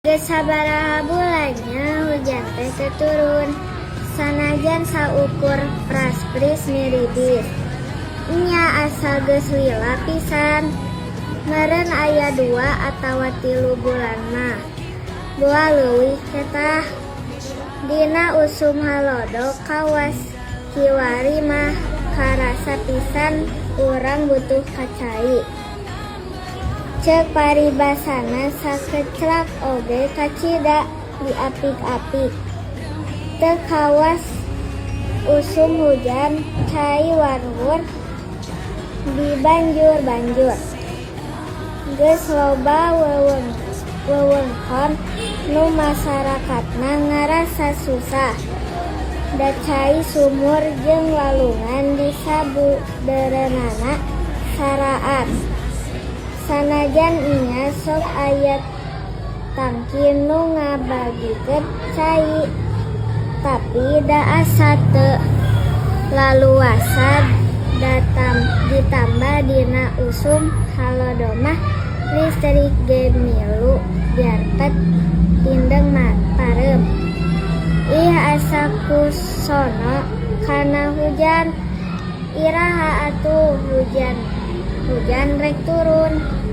Geus sabaraha bulannya hujan teh teu turun. Sanajan saukur pras-pris miribis. Nya asa geus lila pisan. Meureun aya 2 atawa 3 bulan mah. Boa leuwih ketah. Dina usum halodo kawas kiwari mah karasa pisan urang butuh kacai. Ceuk paribasana sakeclak oge kacida diapik-apik. Teu kawas usum hujan cai warwur dibanjur-banjur. Geus loba wewengkon nu masarakatna ngarasa susah. Da cai sumur jeung walungan di sabuderenana saraan. Sanajan nya sok aya tangki nu ngabagikeun cai, tapi da asa teu laluasa ditambah dina usum halodo mah listrik ge milu diarpet tindeng parem. Ih asa kusono kana hujan. Iraha atuh hujan rek turun.